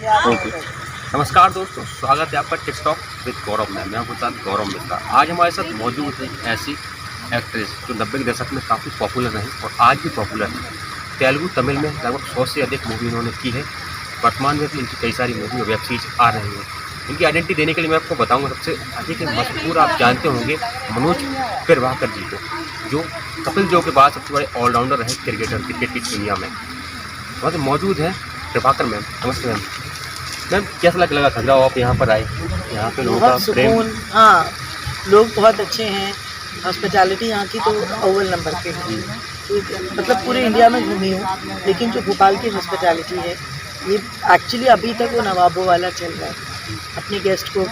Okay. नमस्कार दोस्तों, स्वागत है आपका टिकटॉक विद गौरव में। मैं आपके साथ गौरव मिश्रा। आज हमारे साथ मौजूद है ऐसी एक्ट्रेस जो 90 के दशक में काफ़ी पॉपुलर रही और आज भी पॉपुलर है। तेलुगु तमिल में लगभग 100 से अधिक मूवी इन्होंने की है। वर्तमान में भी इनकी कई सारी मूवी और वेब सीरीज आ रही हैं। इनकी आइडेंटिटी देने के लिए मैं आपको बताऊंगा। सबसे अधिक मशहूर आप जानते होंगे मनोज प्रभाकर जी को, जो कपिल देव के बाद सबसे बड़े ऑलराउंडर रहे क्रिकेट की दुनिया में। वहाँ मौजूद हैं प्रभाकर मैम। नमस्ते मैम। मैम कैसा लगा खजुराहो आप यहाँ पर आए? यहाँ पे लोगों का बहुत प्रेम। सुकून। हाँ, लोग बहुत अच्छे हैं। हॉस्पिटैलिटी यहाँ की तो अव्वल नंबर पे है। ठीक है, मतलब पूरे इंडिया में घूमी हूँ, लेकिन जो भोपाल की हॉस्पिटैलिटी है ये एक्चुअली अभी तक वो नवाबों वाला चल रहा है। अपने गेस्ट को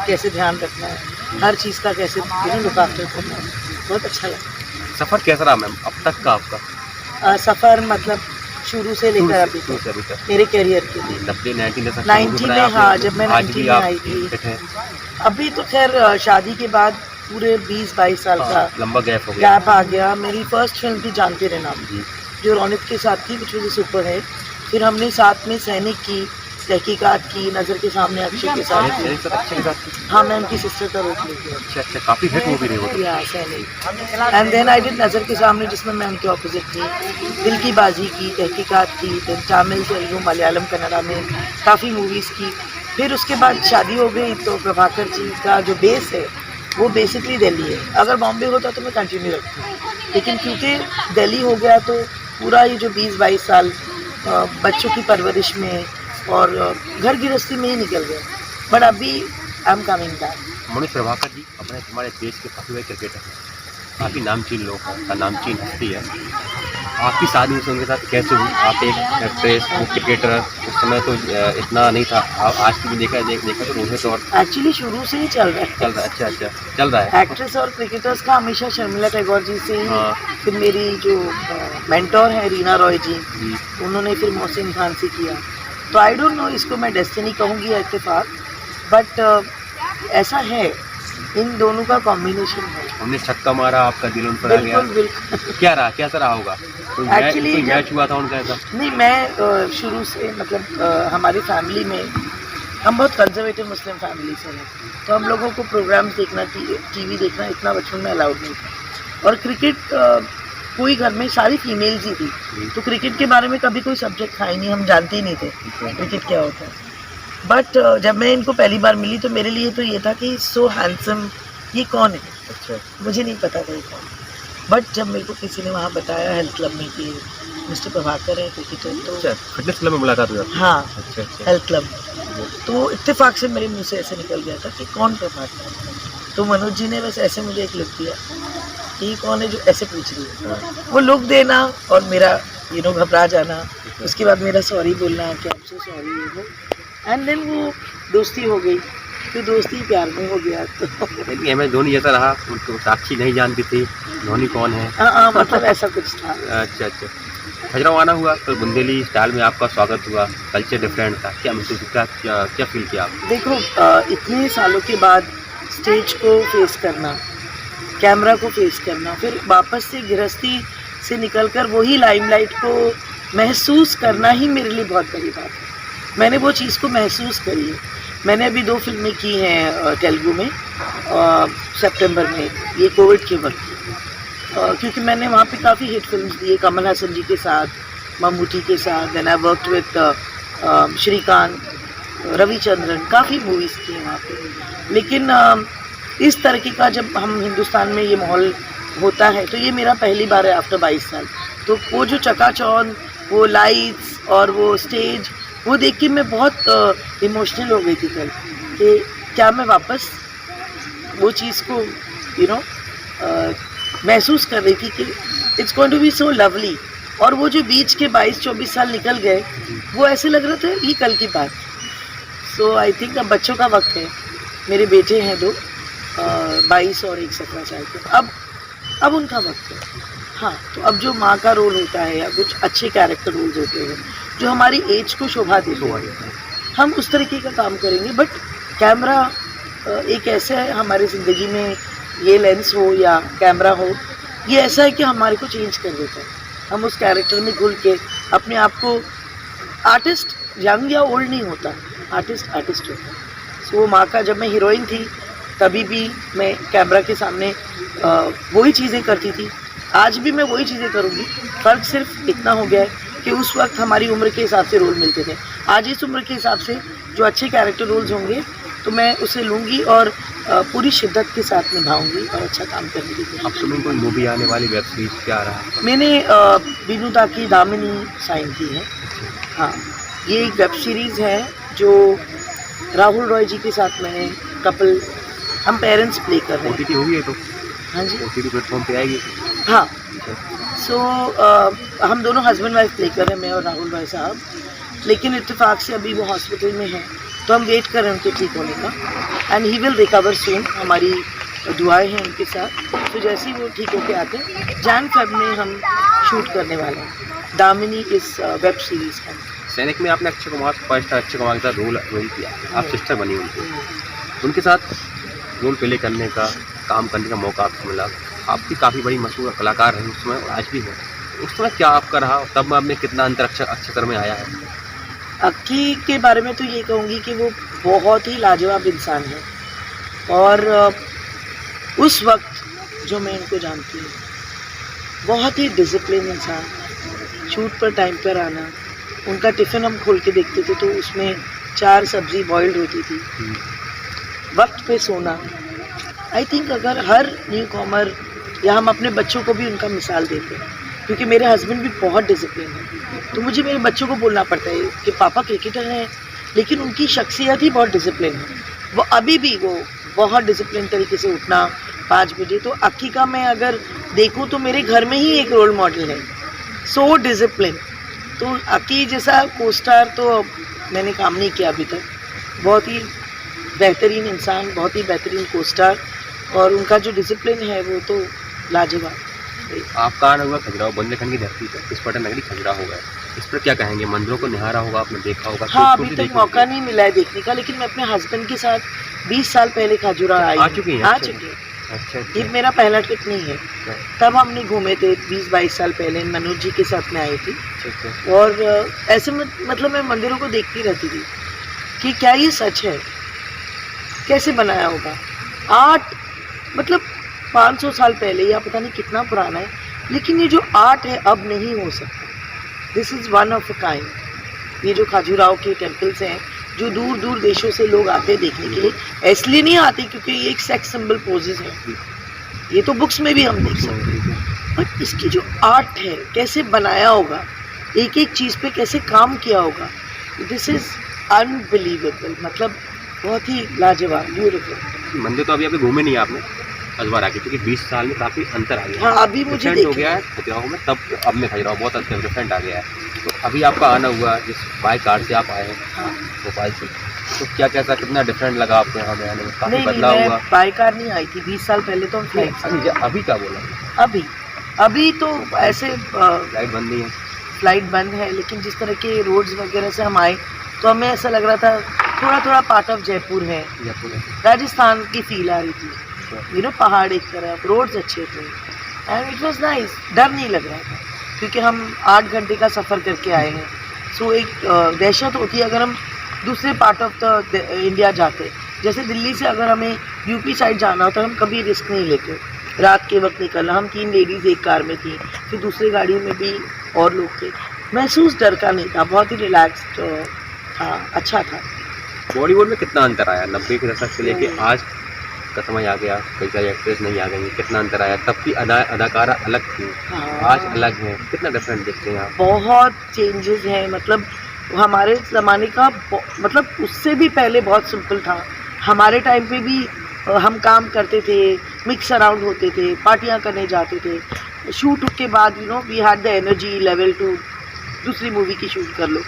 कैसे ध्यान रखना है, हर चीज़ का कैसे लुक आफ्टर करना है, बहुत अच्छा लगा। सफ़र कैसा रहा मैम अब तक का आपका? सफ़र मतलब शुरू से लेकर अभी तक मेरे करियर के लिए 90 में। हाँ, जब मैं 90 में आई थी। अभी तो खैर शादी के बाद पूरे 20-22 साल का लंबा गैप आ गया। मेरी फर्स्ट फिल्म थी जानते रहना, जो रौनक के साथ थी, विच वाज सुपर है। फिर हमने साथ में सैनिक की, तहकीकात की, नज़र के सामने अक्षय के साथ। हाँ, मैं उनकी सिस्टर का रोल प्ले किया। अच्छा, काफ़ी हिट मूवी रही वो। सैनिक एंड देन आई डिड नज़र के सामने, जिसमें मैं उनके ऑपोजिट थी। दिल की बाजी की, तहकीकात की, देन तमिल, तेलुगु, मलयालम, कन्नड़ा में काफ़ी मूवीज़ की। फिर उसके बाद शादी हो गई तो प्रभाकर जी का जो बेस है वो बेसिकली दिल्ली है। अगर बॉम्बे होता तो मैं कंटिन्यू रखती, लेकिन क्योंकि दिल्ली हो गया तो पूरा ये जो 20-22 साल बच्चों की परवरिश में और घर गृहस्थी में ही निकल गए। बट अभी I am coming back. Manoj Prabhakar ji अपने हमारे देश के काफ़ी बड़े क्रिकेटर हैं, काफ़ी नामचीन लोग हैं, का नामचीन हस्ती है। आपकी शादी उस उनके साथ कैसे हुई? आप एक एक्ट्रेस, वो क्रिकेटर, उस समय तो इतना नहीं था। आज की भी देखा तो रोहित और एक्चुअली शुरू से ही चल रहा है। अच्छा चल रहा है। एक्ट्रेस और क्रिकेटर्स का हमेशा शर्मिला टैगोर जी से ही। फिर मेरी जो मेंटोर है रीना रॉय जी, उन्होंने फिर मोहसिन खान से किया। तो आई डोंट नो इसको मैं डेस्टिनी कहूँगी या इत्तेफाक, बट ऐसा है, इन दोनों का कॉम्बिनेशन है। हमने छक्का मारा, आपका दिल उन पर आ गया। बिल्कुल। कैसा रहा होगा? एक्चुअली मैच हुआ था उनका ऐसा? नहीं, मैं शुरू से मतलब हमारी फैमिली में हम बहुत कंजर्वेटिव मुस्लिम फैमिली से हैं, तो हम लोगों को प्रोग्राम्स देखना, टीवी देखना इतना बचपन में अलाउड नहीं था। और क्रिकेट कोई घर में सारी फीमेल्स ही थी, तो क्रिकेट के बारे में कभी कोई सब्जेक्ट था ही नहीं, हम जानते ही नहीं थे क्रिकेट क्या होता है। बट जब मैं इनको पहली बार मिली तो मेरे लिए तो ये था कि सो हैंडसम, ये कौन है? अच्छा, मुझे नहीं पता था ये कौन। बट जब मेरे को किसी ने वहाँ बताया हेल्थ क्लब में कि मिस्टर प्रभाकर है क्रिकेटर, तो फिटनेस क्लब में मुलाकात हुई? हाँ, अच्छा। हेल्थ क्लब में। तो इत्तेफाक से मेरे मुंह से ऐसे निकल गया था कि कौन प्रभाकर। तो मनोज जी ने बस ऐसे मुझे एक लुक दिया कि कौन है जो ऐसे पूछ रही है। वो लुक देना और मेरा घबरा जाना, उसके बाद मेरा सॉरी बोलना कि I am so sorry, and then वो दोस्ती हो गई। फिर दोस्ती प्यार में हो गया। तो एम एस धोनी जैसा रहा, उनको साक्षी नहीं जानती थी धोनी कौन है। हाँ, मतलब ऐसा कुछ था। अच्छा। खजुराहो आना हुआ तो बुंदेली स्टाइल में आपका स्वागत हुआ, कल्चर डिफरेंट था, क्या महसूस क्या फील किया आप? देखो, इतने सालों के बाद स्टेज को फेस करना, कैमरा को फेस करना, फिर वापस से गृहस्थी से निकलकर वही लाइमलाइट को महसूस करना ही मेरे लिए बहुत बड़ी बात है। मैंने वो चीज़ को महसूस करी है। मैंने अभी 2 फिल्में की हैं तेलुगु में सितंबर में, ये कोविड के वक्त, क्योंकि मैंने वहाँ पे काफ़ी हिट फिल्म्स दी है कमल हसन जी के साथ, मम्मूटी के साथ। Then I worked with Srikanth, Ravichandran, काफ़ी मूवीज़ की हैं वहाँ पे। लेकिन इस तरीके का जब हम हिंदुस्तान में ये माहौल होता है तो ये मेरा पहली बार है आफ्टर 22 साल। तो वो जो चकाचौंध, वो लाइट्स और वो स्टेज, वो देख के मैं बहुत इमोशनल हो गई थी कल कि क्या मैं वापस वो चीज़ को महसूस कर रही थी कि it's going to be so lovely. और वो जो बीच के 22-24 साल निकल गए, वो ऐसे लग रहा था ये कल की बात। सो आई थिंक अब बच्चों का वक्त है। मेरे बेटे हैं 2, 22 और 1 17 साल के। अब उनका वक्त है। हाँ, तो अब जो माँ का रोल होता है या कुछ अच्छे कैरेक्टर रोल्स होते हैं जो हमारी एज को शोभा देते हैं, हम उस तरीके का काम करेंगे। बट कैमरा एक ऐसा है हमारी ज़िंदगी में, ये लेंस हो या कैमरा हो, ये ऐसा है कि हमारे को चेंज कर देता है। हम उस कैरेक्टर में घुल के अपने आप को आर्टिस्ट यंग या ओल्ड नहीं होता, आर्टिस्ट आर्टिस्ट होता है। सो वो माँ का, जब मैं हीरोइन थी तभी भी मैं कैमरा के सामने वही चीज़ें करती थी, आज भी मैं वही चीज़ें करूँगी। फ़र्क सिर्फ इतना हो गया है कि उस वक्त हमारी उम्र के हिसाब से रोल मिलते थे, आज इस उम्र के हिसाब से जो अच्छे कैरेक्टर रोल्स होंगे तो मैं उसे लूँगी और पूरी शिद्दत के साथ निभाऊंगी और अच्छा काम करने की कोशिश। अब सुनो कोई मूवी आने वाली, वेब सीरीज क्या रहा है? मैंने विनुता की दामिनी साइन की है। हाँ, ये एक वेब सीरीज़ है जो राहुल रॉय जी के साथ मैंने कपल, हम पेरेंट्स प्ले कर रहे हैं। OTT होगी ये तो? हाँ जी, OTT प्लेटफॉर्म पे आएगी? हाँ। सो हम दोनों हस्बैंड वाइफ प्ले कर रहे हैं, मैं और राहुल रॉय साहब, लेकिन इत्तेफाक से अभी वो हॉस्पिटल में हैं तो हम वेट कर रहे हैं उनके ठीक होने का। And he will recover soon, हमारी दुआएं हैं उनके साथ। तो जैसे ही वो ठीक होके आते हैं, जैन-फेब में हम शूट करने वाले हैं दामिनी इस वेब सीरीज़ का। सैनिक में आपने अक्षय कुमार, सुपरस्टार अक्षय कुमार के साथ रोल किया, आप सिस्टर बनी उनके साथ रोल प्ले करने का, काम करने का मौका आपको मिला। आप भी काफ़ी बड़ी मशहूर कलाकार रही उस समय और आज भी है, उस समय क्या आपका रहा, तब आपने कितना अंतर अक्षर में आया है? अक्की के बारे में तो ये कहूँगी कि वो बहुत ही लाजवाब इंसान है और उस वक्त जो मैं उनको जानती हूँ, बहुत ही डिसिप्लिन इंसान, शूट पर टाइम पर आना। उनका टिफ़िन हम खोल के देखते थे तो उसमें 4 सब्ज़ी बॉइल्ड होती थी, वक्त पे सोना। आई थिंक अगर हर न्यू कॉमर या हम अपने बच्चों को भी उनका मिसाल देते हैं, क्योंकि मेरे हस्बैंड भी बहुत डिसिप्लिन है, तो मुझे मेरे बच्चों को बोलना पड़ता है कि पापा क्रिकेटर हैं लेकिन उनकी शख्सियत ही बहुत डिसिप्लिन है। वो अभी भी वो बहुत डिसिप्लिन तरीके से उठना 5 बजे। तो अक्की का मैं अगर देखूं तो मेरे घर में ही एक रोल मॉडल है, सो डिसिप्लिन। तो अक्की जैसा को स्टार तो मैंने काम नहीं किया अभी तक। बहुत ही बेहतरीन इंसान, बहुत ही बेहतरीन को स्टार, और उनका जो डिसिप्लिन है वो तो लाजवाब। आपका आना हुआ खजुराहो, बुंदेलखंड की धरती पर, इस पर्यटन नगरी खजुराहो है, इस पर क्या कहेंगे? मंदिरों को निहारा होगा, आपने देखा होगा? हाँ, अभी तक मौका नहीं मिला है देखने का, लेकिन मैं अपने हस्बैंड के साथ 20 साल पहले खजुराहो आई। आ चुकी हैं? आ चुकी है। अच्छा, ये मेरा पहला ट्रिप नहीं है, तब हमने घूमे थे 20-22 साल पहले, मनोज जी के साथ में आई थी। और ऐसे मतलब मैं मंदिरों को देखती रहती थी कि क्या ये सच है, कैसे बनाया होगा। आर्ट मतलब 500 साल पहले या पता नहीं कितना पुराना है, लेकिन ये जो आर्ट है अब नहीं हो सकता। This is one of a kind. ये जो खजुराहो के टेम्पल्स हैं, जो दूर दूर देशों से लोग आते हैं देखने के लिए, इसलिए नहीं आते क्योंकि ये एक सेक्स सिंबल पोजेज हैं, ये तो बुक्स में भी हम देख सकते हैं, बट इसकी जो आर्ट है, कैसे बनाया होगा, एक एक चीज़ पे कैसे काम किया होगा, दिस इज़ अनबिलीवेबल। मतलब बहुत ही लाजवाब, ब्यूटीफुल। मंदिर तो अभी घूमे नहीं आपने खजुराहो आके, क्योंकि 20 साल में काफ़ी अंतर आ गया। हाँ, अभी मुझे हो गया है खजुराहो में, तब अब में खजुराहो बहुत अच्छा डिफरेंट आ गया है। तो अभी आपका आना हुआ, जिस बाय कार से आप आए हैं भोपाल से, तो क्या कैसा, कितना डिफरेंट लगा आपको यहाँ में आने में? काफ़ी बदलाव हुआ? बाय कार नहीं आई थी 20 साल पहले, तो हम फ्लाइट से। अभी क्या बोला? अभी तो ऐसे फ्लाइट बंद नहीं है? फ्लाइट बंद है, लेकिन जिस तरह के रोड्स वगैरह से हम आए तो हमें ऐसा लग रहा था थोड़ा थोड़ा पार्ट ऑफ जयपुर है, राजस्थान की फील आ रही थी। यू नो, पहाड़ एक तरफ, रोड्स अच्छे थे एंड इट वाज नाइस। डर नहीं लग रहा था क्योंकि हम 8 घंटे का सफ़र करके आए हैं। सो एक दहशत होती है अगर हम दूसरे पार्ट ऑफ द इंडिया जाते, जैसे दिल्ली से अगर हमें यूपी साइड जाना हो तो हम कभी रिस्क नहीं लेते, रात के वक्त निकलना। हम 3 लेडीज़ एक कार में थी, फिर दूसरी गाड़ी में भी और लोग थे, महसूस डर का नहीं था, बहुत ही रिलैक्स्ड था, अच्छा था। बॉलीवुड में कितना अंतर आया 90 के दशक से लेके आज का समय आ गया, कई सारी एक्ट्रेस नहीं आ गई, कितना अंतर आया? तब की अदाकारा अलग थी, आज अलग है, कितना डिफरेंट देखते हैं आप? बहुत चेंजेस हैं। मतलब हमारे ज़माने का मतलब उससे भी पहले बहुत सिंपल था। हमारे टाइम पे भी हम काम करते थे, मिक्स अराउंड होते थे, पार्टियां करने जाते थे, शूट के बाद you know we had the energy level to दूसरी मूवी की शूट कर लो।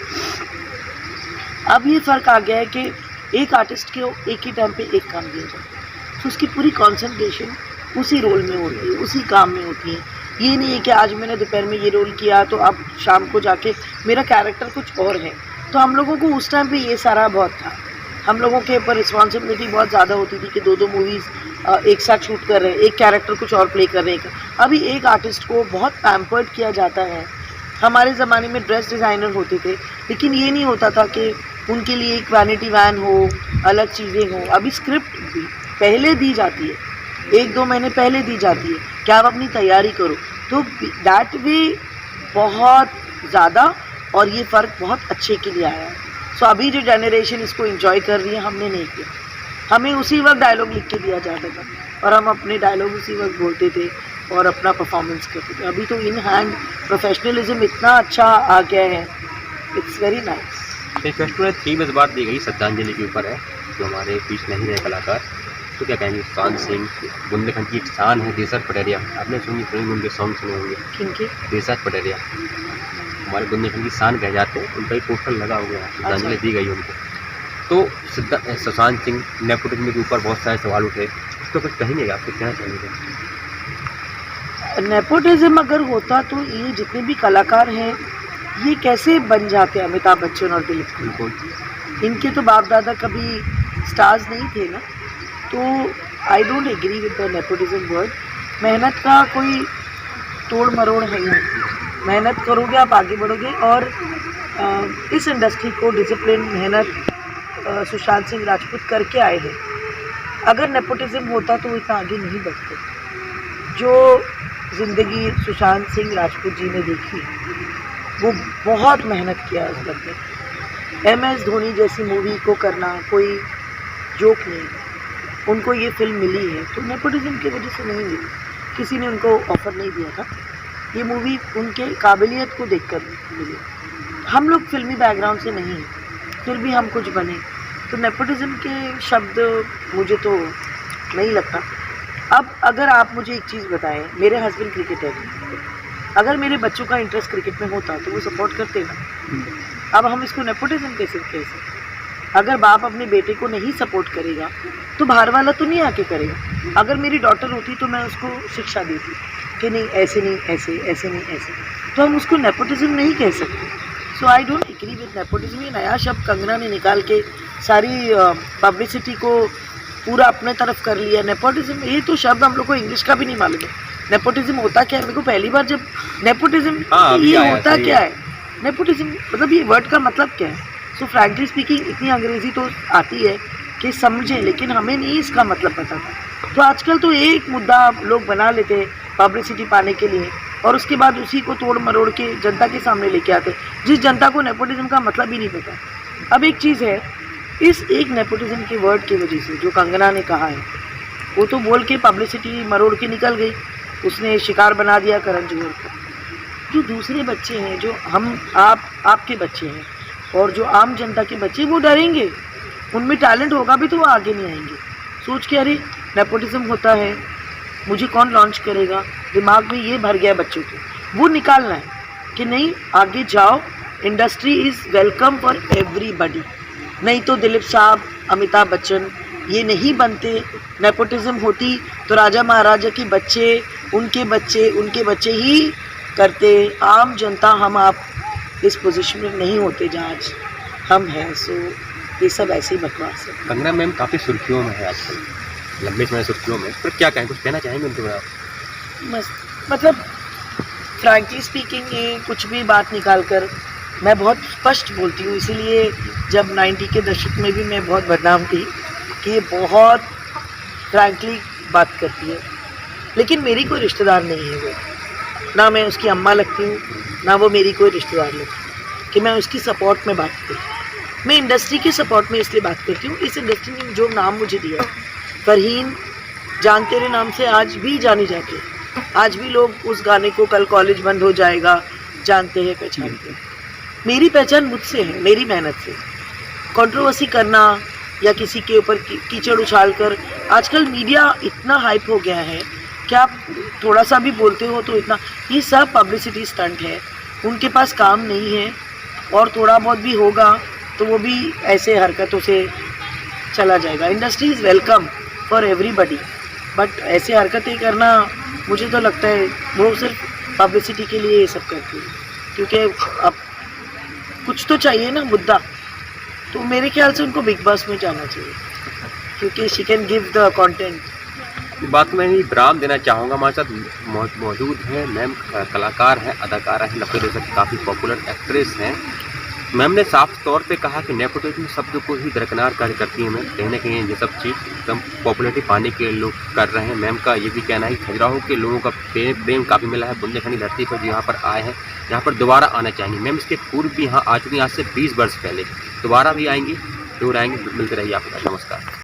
अब ये फ़र्क आ गया है कि एक आर्टिस्ट को एक ही टाइम पे एक काम दिया जाए, तो उसकी पूरी कंसंट्रेशन उसी रोल में होती है, उसी काम में होती है। ये नहीं है कि आज मैंने दोपहर में ये रोल किया तो अब शाम को जाके मेरा कैरेक्टर कुछ और है। तो हम लोगों को उस टाइम पे ये सारा बहुत था, हम लोगों के ऊपर रिस्पॉन्सिबिलिटी बहुत ज़्यादा होती थी कि 2-2 मूवीज़ एक साथ शूट कर रहे हैं, एक कैरेक्टर कुछ और प्ले कर रहे हैं। अभी एक आर्टिस्ट को बहुत पैम्पर्ड किया जाता है हमारे ज़माने में ड्रेस डिज़ाइनर होते थे, लेकिन ये नहीं होता था कि उनके लिए एक वैनिटी वैन हो, अलग चीज़ें हों। अभी स्क्रिप्ट भी पहले दी जाती है, 1-2 महीने पहले दी जाती है कि आप अपनी तैयारी करो। तो दैट वे बहुत ज़्यादा, और ये फ़र्क बहुत अच्छे के लिए आया है। सो अभी जो जनरेशन इसको एंजॉय कर रही है, हमने नहीं किया। हमें उसी वक्त डायलॉग लिख के दिया जाता था और हम अपने डायलॉग उसी वक्त बोलते थे और अपना परफॉर्मेंस करते थे। अभी तो इन हैंड प्रोफेशनलिज्म इतना अच्छा आ गया है, इट्स वेरी नाइस। ये फेस्टिवल 3 इस बार दी गई श्रद्धांजलि के ऊपर है, जो हमारे बीच नहीं रहे कलाकार। तो क्या कहेंगे? सुशांत सिंह, बुंदेलखंड की एक शान है देसर पटेरिया, आपने सुनी उनके सॉन्ग सुने होंगे। किनके? देसर पटेरिया हमारे बुंदेलखंड की शान कह जाते हैं, उनका एक पोस्टर लगा हुआ है, श्रद्धांजलि दी गई उनको। तो सुशांत सिंह नेपोटिज्म के ऊपर बहुत सारे सवाल उठे, तो कुछ कहेंगे आप, कुछ कहना चाहेंगे? नेपोटिज्म अगर होता तो ये जितने भी कलाकार हैं, ये कैसे बन जाते अमिताभ बच्चन और दिलीप कुमार? इनके तो बाप दादा कभी स्टार्स नहीं थे ना। तो I don't agree with the nepotism word. मेहनत का कोई तोड़ मरोड़ है ही नहीं। मेहनत करोगे आप आगे बढ़ोगे, और इस इंडस्ट्री को डिसिप्लिन, मेहनत सुशांत सिंह राजपूत करके आए हैं। अगर नेपोटिज्म होता तो इतना आगे नहीं बढ़ते। जो ज़िंदगी सुशांत सिंह राजपूत जी ने देखी, वो बहुत मेहनत किया उस बंदे। MS धोनी जैसी मूवी को करना कोई जोक नहीं। उनको ये फिल्म मिली है तो नेपोटिज्म की वजह से नहीं मिली, किसी ने उनको ऑफ़र नहीं दिया था। ये मूवी उनके काबिलियत को देखकर मिली। हम लोग फिल्मी बैकग्राउंड से नहीं हैं, फिर भी हम कुछ बने। तो नेपोटिज्म के शब्द मुझे तो नहीं लगता। अब अगर आप मुझे एक चीज़ बताएं, मेरे हस्बैंड क्रिकेटर हैं, अगर मेरे बच्चों का इंटरेस्ट क्रिकेट में होता तो वो सपोर्ट करते ना। अब हम इसको नेपोटिज्म कैसे कह सकते? अगर बाप अपने बेटे को नहीं सपोर्ट करेगा तो बाहर वाला तो नहीं आके करेगा। अगर मेरी डॉटर होती तो मैं उसको शिक्षा देती कि नहीं ऐसे नहीं, ऐसे ऐसे नहीं, ऐसे। तो हम उसको नेपोटिज्म नहीं कह सकते। So I don't agree with nepotism. ये नया शब्द कंगना ने निकाल के सारी पब्लिसिटी को पूरा अपने तरफ कर लिया। नेपोटिज्म, ये तो शब्द हम लोग को इंग्लिश का भी नहीं मालूम है। नेपोटिज्म होता क्या है? मेरे को पहली बार जब नेपोटिज्म ये होता क्या है, नेपोटिज्म मतलब ये वर्ड का मतलब क्या है? सो फ्रैंकली स्पीकिंग इतनी अंग्रेज़ी तो आती है कि समझें, लेकिन हमें नहीं इसका मतलब पता था। तो आजकल तो एक मुद्दा लोग बना लेते हैं पब्लिसिटी पाने के लिए, और उसके बाद उसी को तोड़ मरोड़ के जनता के सामने लेके आते, जिस जनता को नेपोटिज्म का मतलब ही नहीं पता। अब एक चीज़ है, इस एक नेपोटिज्म के वर्ड की वजह से जो कंगना ने कहा है, वो तो बोल के पब्लिसिटी मरोड़ के निकल गई, उसने शिकार बना दिया करण जौहर को। जो दूसरे बच्चे हैं, जो आपके बच्चे हैं, और जो आम जनता के बच्चे, वो डरेंगे। उनमें टैलेंट होगा भी तो वो आगे नहीं आएंगे। सोच के अरे नेपोटिज्म होता है, मुझे कौन लॉन्च करेगा? दिमाग में ये भर गया बच्चों के, वो निकालना है कि नहीं, आगे जाओ। Industry is welcome for everybody. नहीं तो दिलीप साहब, अमिताभ बच्चन ये नहीं बनते। नेपोटिज्म होती तो राजा महाराजा के बच्चे, उनके बच्चे ही करते। आम जनता, हम आप इस पोजीशन में नहीं होते जहाँ आज हम हैं। सो ये सब ऐसी बकवास है। कंगना मैम काफ़ी सुर्खियों में है आजकल, लंबे समय सुर्खियों में, फिर क्या कहें, कुछ कहना चाहेंगे उनके बारे में? मतलब फ्रैंकली स्पीकिंग, ये कुछ भी बात निकाल कर मैं बहुत स्पष्ट बोलती हूँ। इसीलिए जब 90 के दशक में भी मैं बहुत बदनाम थी कि ये बहुत फ्रैंकली बात करती है, लेकिन मेरी कोई रिश्तेदार नहीं है वो। ना मैं उसकी अम्मा लगती हूँ, ना वो मेरी कोई रिश्तेदार लगती कि मैं उसकी सपोर्ट में बात करूँ। मैं इंडस्ट्री के सपोर्ट में इसलिए बात करती हूँ, इस इंडस्ट्री ने जो नाम मुझे दिया, फरहीन जान तेरे नाम से आज भी जानी जाती है। आज भी लोग उस गाने को कल कॉलेज बंद हो जाएगा जानते हैं, पहचानते हैं। मेरी पहचान मुझसे है, मेरी मेहनत से। कंट्रोवर्सी करना या किसी के ऊपर कीचड़ उछाल कर, आजकल मीडिया इतना हाइप हो गया है कि आप थोड़ा सा भी बोलते हो तो इतना, ये सब पब्लिसिटी स्टंट है। उनके पास काम नहीं है, और थोड़ा बहुत भी होगा तो वो भी ऐसे हरकतों से चला जाएगा। Industry is welcome for everybody, but ऐसे हरकतें करना, मुझे तो लगता है वो सिर्फ पब्लिसिटी के लिए ये सब करती है, क्योंकि अब कुछ तो चाहिए ना मुद्दा। तो मेरे ख्याल से उनको बिग बॉस में जाना चाहिए, क्योंकि she can give the content इस बात में ही विराम देना चाहूँगा। हमारे साथ मौजूद हैं मैम, कलाकार हैं, अदाकारा हैं, 90 दशक की काफ़ी पॉपुलर एक्ट्रेस हैं। मैम ने साफ तौर पे कहा कि नेपोटिज्म शब्द को ही दरकिनार कार्य करती है। मैम कहीं ना कहीं ये सब चीज़ एकदम पॉपुलरिटी पाने के लोग कर रहे हैं। मैम का ये भी कहना है कि खजुराहो के लोगों का प्रेम काफ़ी मिला है बुंदेलखंडी धरती पर, जो यहाँ पर आए हैं, यहाँ पर दोबारा आना चाहेंगे। मैम इसके पूर्व भी यहाँ आ चुकी हैं, आज से 20 वर्ष पहले, दोबारा भी आएंगी, जरूर आएंगे। मिलते रहिए आपका, नमस्कार।